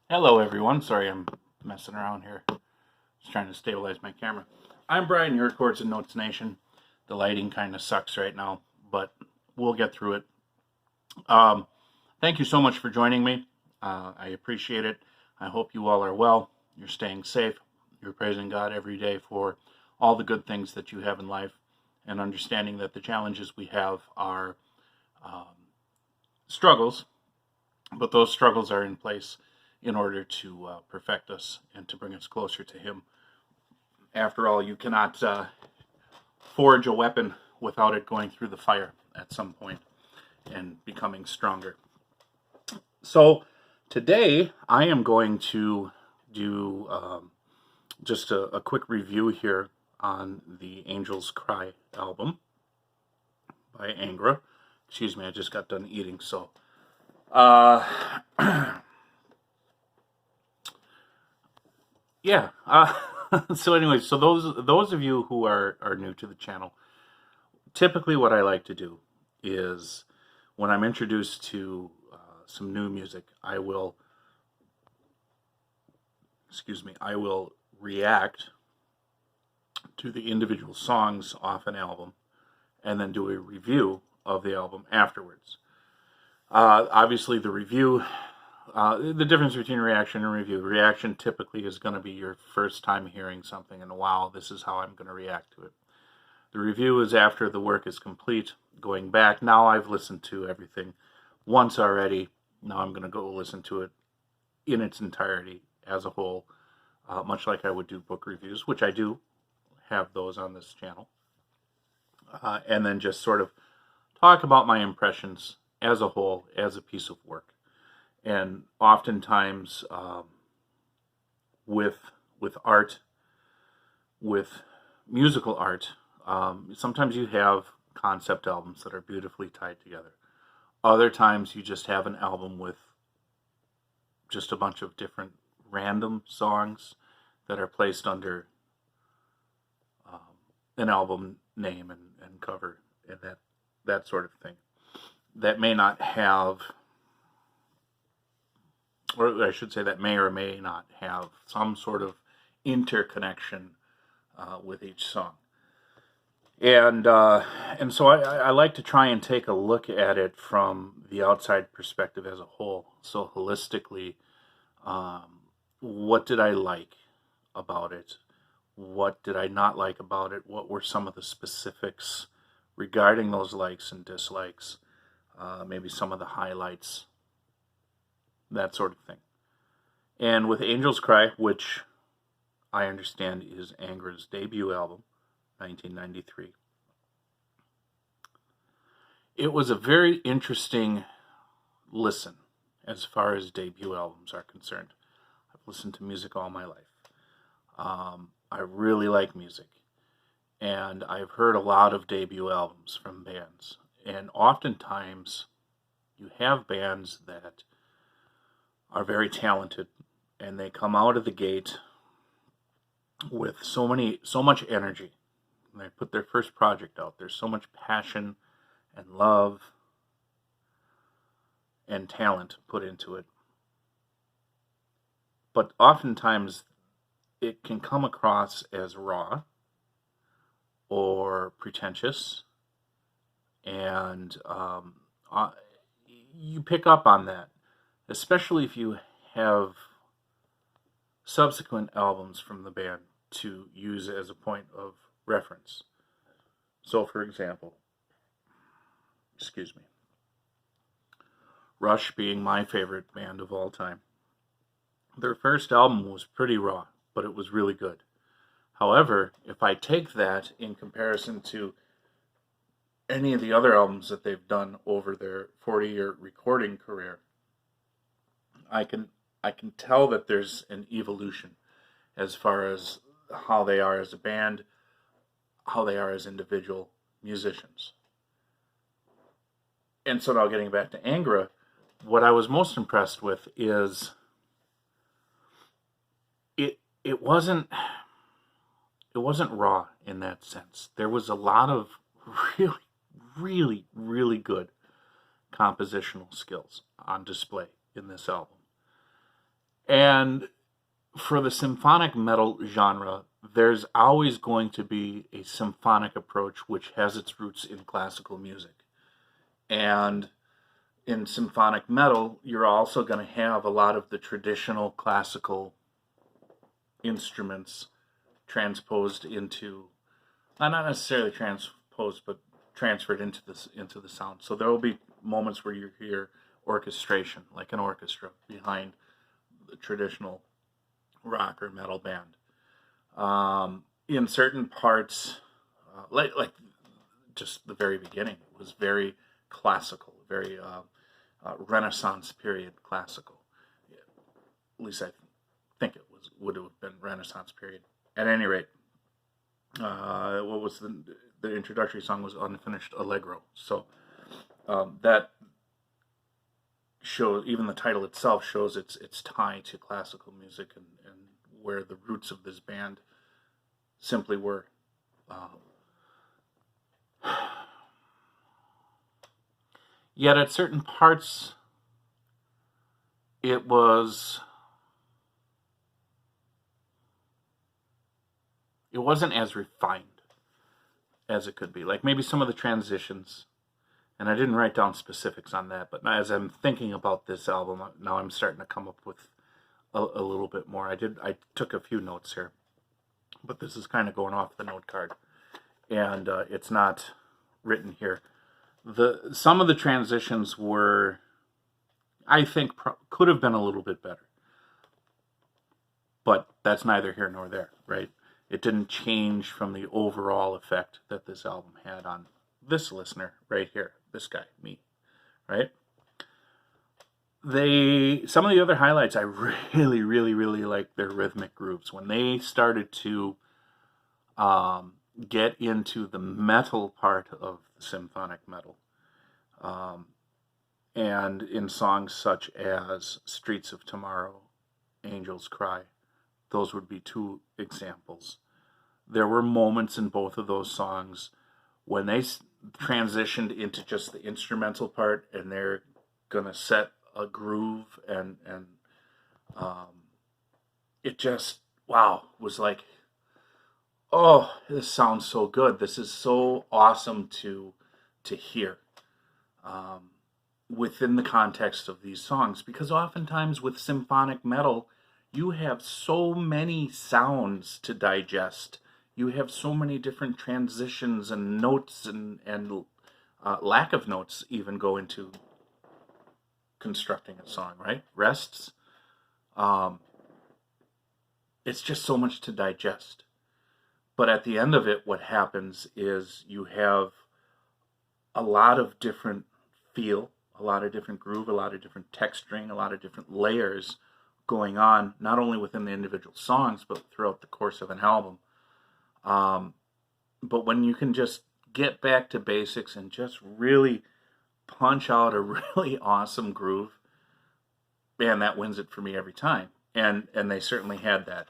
Hello everyone, sorry I'm messing around here. Just trying to stabilize my camera. I'm Brian, your Chords and Notes Nation. The lighting kind of sucks right now, but we'll get through it. Um, Thank you so much for joining me. I appreciate it. I hope you all are well. You're staying safe. You're praising God every day for all the good things that you have in life and understanding that the challenges we have are um, struggles, but those struggles are in place in order to perfect us and to bring us closer to Him. After all, you cannot forge a weapon without it going through the fire at some point and becoming stronger. So today I am going to do just a quick review here on the Angels Cry album by Angra. Excuse me, I just got done eating, so yeah. So anyway, so those of you who are new to the channel, typically what I like to do is when I'm introduced to some new music, I will react to the individual songs off an album and then do a review of the album afterwards. Obviously, the review, the difference between reaction and review. Reaction typically is going to be your first time hearing something and wow, this is how I'm going to react to it. The review is after the work is complete, going back. Now I've listened to everything once already. Now I'm going to go listen to it in its entirety as a whole, much like I would do book reviews, which I do have those on this channel. And then just sort of talk about my impressions as a whole, as a piece of work. And oftentimes with art, with musical art, sometimes you have concept albums that are beautifully tied together. Other times you just have an album with just a bunch of different random songs that are placed under an album name and cover and that sort of thing. That may not have, or I should say that may or may not have some sort of interconnection with each song. And so I like to try and take a look at it from the outside perspective as a whole. So holistically, what did I like about it? What did I not like about it? What were some of the specifics regarding those likes and dislikes? Maybe some of the highlights, that sort of thing. And with Angels Cry, which I understand is Angra's debut album, 1993, it was a very interesting listen as far as debut albums are concerned. I've listened to music all my life. I really like music, and I've heard a lot of debut albums from bands. And oftentimes, you have bands that are very talented, and they come out of the gate with so much energy. And they put their first project out. There's so much passion and love and talent put into it. But oftentimes, it can come across as raw or pretentious, and you pick up on that, especially if you have subsequent albums from the band to use as a point of reference. So, for example, Rush being my favorite band of all time, their first album was pretty raw, but it was really good. However, if I take that in comparison to any of the other albums that they've done over their 40-year recording career, I can tell that there's an evolution as far as how they are as a band, how they are as individual musicians. And so now getting back to Angra, what I was most impressed with is it wasn't raw in that sense. There was a lot of really good compositional skills on display in this album. And for the symphonic metal genre, there's always going to be a symphonic approach which has its roots in classical music. And in symphonic metal, you're also going to have a lot of the traditional classical instruments transposed into, not necessarily transposed, but transferred into the sound. So there will be moments where you hear orchestration, like an orchestra behind the traditional rock or metal band. In certain parts, like just the very beginning, was very classical, very Renaissance period classical. At least I think it would have been Renaissance period. At any rate, what was the introductory song was Unfinished Allegro. So that shows, even the title itself shows its tie to classical music and where the roots of this band simply were. Yet at certain parts, it wasn't as refined as it could be. Like maybe some of the transitions, and I didn't write down specifics on that, but as I'm thinking about this album, now I'm starting to come up with a little bit more. I took a few notes here, but this is kind of going off the note card, and it's not written here. Some of the transitions were, I think, could have been a little bit better, but that's neither here nor there, right? It didn't change from the overall effect that this album had on this listener right here, this guy, me, right? Some of the other highlights, I really, really, really like their rhythmic groups. When they started to get into the metal part of symphonic metal, and in songs such as Streets of Tomorrow, Angels Cry, those would be two examples. There were moments in both of those songs when they transitioned into just the instrumental part, and they're gonna set a groove, and it just, wow, was like, oh, this sounds so good. This is so awesome to hear within the context of these songs, because oftentimes with symphonic metal, you have so many sounds to digest. You have so many different transitions and notes and lack of notes even go into constructing a song, right? Rests. It's just so much to digest. But at the end of it, what happens is you have a lot of different feel, a lot of different groove, a lot of different texturing, a lot of different layers going on, not only within the individual songs, but throughout the course of an album. But when you can just get back to basics and just really punch out a really awesome groove, man, that wins it for me every time. And they certainly had that.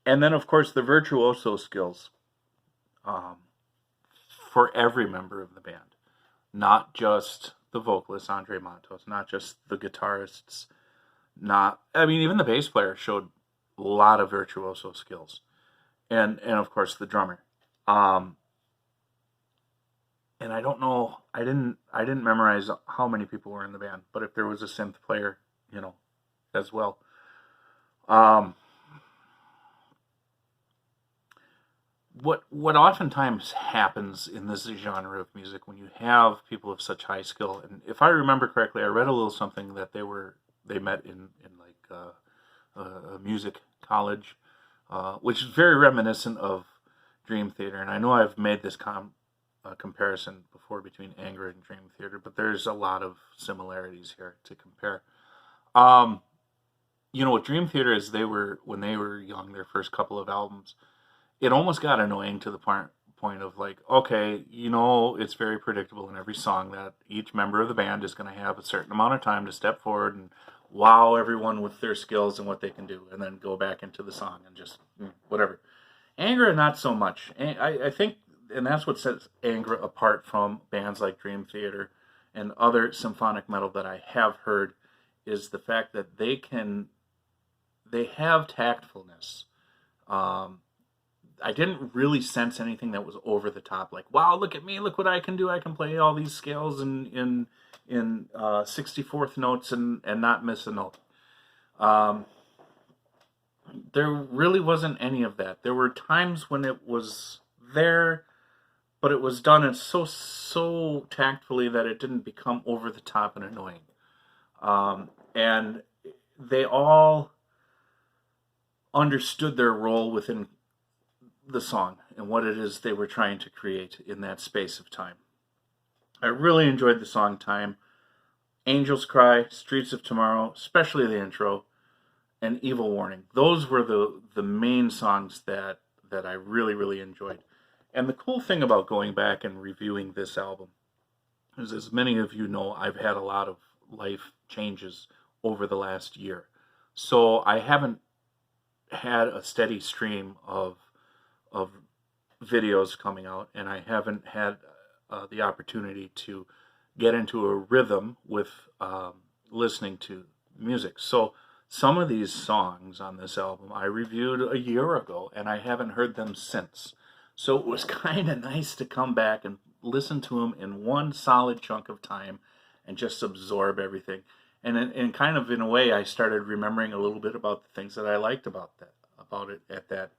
And then, of course, the virtuoso skills for every member of the band. Not just the vocalist, Andre Matos, not just the guitarists, even the bass player showed a lot of virtuoso skills. And of course, the drummer. And I don't know, I didn't memorize how many people were in the band, but if there was a synth player, as well. What oftentimes happens in this genre of music when you have people of such high skill, and if I remember correctly, I read a little something that they met in like a music college, which is very reminiscent of Dream Theater. And I know I've made this comparison before between Angra and Dream Theater, but there's a lot of similarities here to compare. What Dream Theater is, when they were young, their first couple of albums, it almost got annoying to the point of like, okay, it's very predictable in every song that each member of the band is going to have a certain amount of time to step forward and wow everyone with their skills and what they can do, and then go back into the song and just whatever. Angra, not so much. I think, and that's what sets Angra apart from bands like Dream Theater and other symphonic metal that I have heard, is the fact that they have tactfulness. I didn't really sense anything that was over the top, like, wow, look at me, look what I can do. I can play all these scales in 64th notes and not miss a note. There really wasn't any of that. There were times when it was there, but it was done so tactfully that it didn't become over the top and annoying. And they all understood their role within the song and what it is they were trying to create in that space of time. I really enjoyed the song Time, Angels Cry, Streets of Tomorrow, especially the intro, and Evil Warning. Those were the main songs that I really enjoyed. And the cool thing about going back and reviewing this album is, as many of you know, I've had a lot of life changes over the last year. So I haven't had a steady stream of videos coming out, and I haven't had the opportunity to get into a rhythm with listening to music. So some of these songs on this album I reviewed a year ago, and I haven't heard them since. So it was kind of nice to come back and listen to them in one solid chunk of time and just absorb everything. And kind of in a way, I started remembering a little bit about the things that I liked about it at that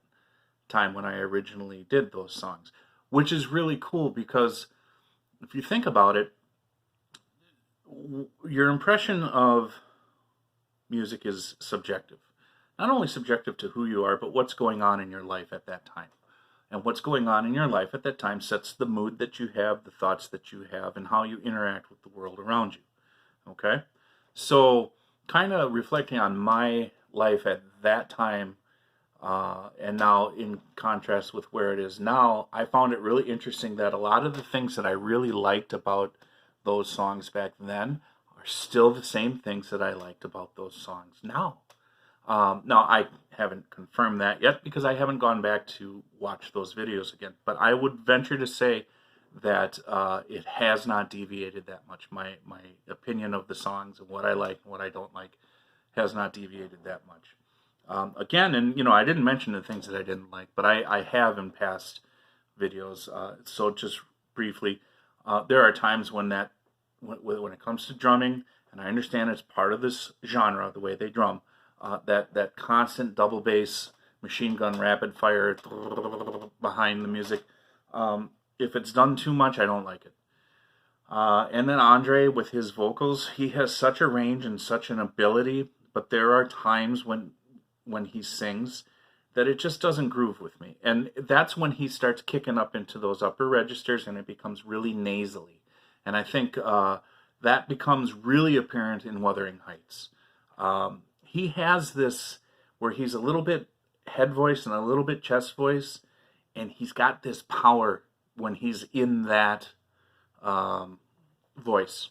time when I originally did those songs, which is really cool because if you think about it, your impression of music is subjective. Not only subjective to who you are, but what's going on in your life at that time. And what's going on in your life at that time sets the mood that you have, the thoughts that you have, and how you interact with the world around you. Okay? So, kind of reflecting on my life at that time, and now in contrast with where it is now, I found it really interesting that a lot of the things that I really liked about those songs back then are still the same things that I liked about those songs now. Now, I haven't confirmed that yet because I haven't gone back to watch those videos again, but I would venture to say that it has not deviated that much. My opinion of the songs and what I like and what I don't like has not deviated that much. Again, and I didn't mention the things that I didn't like, but I have in past videos. So just briefly, there are times when when it comes to drumming, and I understand it's part of this genre, the way they drum, that constant double bass, machine gun rapid fire behind the music. If it's done too much, I don't like it. And then Andre, with his vocals, he has such a range and such an ability, but there are times when he sings that it just doesn't groove with me. And that's when he starts kicking up into those upper registers and it becomes really nasally. And I think that becomes really apparent in Wuthering Heights. He has this where he's a little bit head voice and a little bit chest voice, and he's got this power when he's in that voice,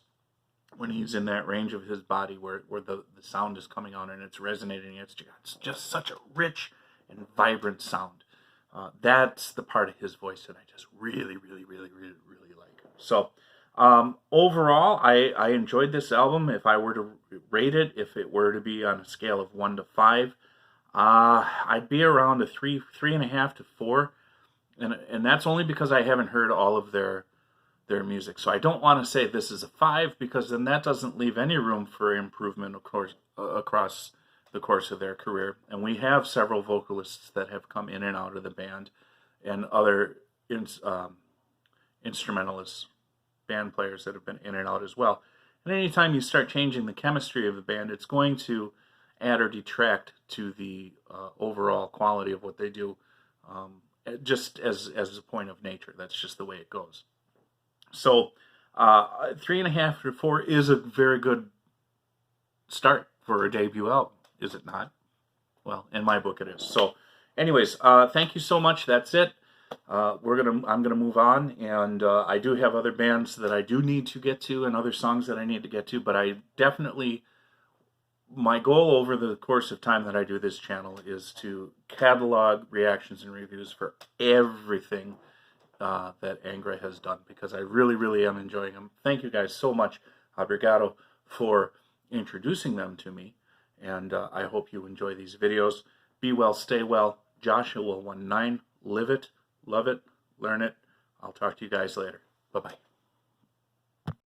when he's in that range of his body where the sound is coming out and it's resonating. It's just such a rich and vibrant sound. That's the part of his voice that I just really like. So overall, I enjoyed this album. If I were to rate it, if it were to be on a scale of 1 to 5, I'd be around a 3.5 to 4. And that's only because I haven't heard all of their music. So I don't want to say this is a 5 because then that doesn't leave any room for improvement, of course, across the course of their career. And we have several vocalists that have come in and out of the band, and other instrumentalists, band players that have been in and out as well. And anytime you start changing the chemistry of the band, it's going to add or detract to the overall quality of what they do, just as a point of nature. That's just the way it goes. So 3.5 to 4 is a very good start for a debut album, is it not? Well, in my book it is. So anyways, thank you so much. That's it. I'm gonna move on, and I do have other bands that I do need to get to and other songs that I need to get to, but I definitely, my goal over the course of time that I do this channel is to catalog reactions and reviews for everything that Angra has done, because I really am enjoying them. Thank you guys so much, obrigado, for introducing them to me. And I hope you enjoy these videos. Be well, stay well. Joshua 19, live it, love it, learn it. I'll talk to you guys later. Bye-bye.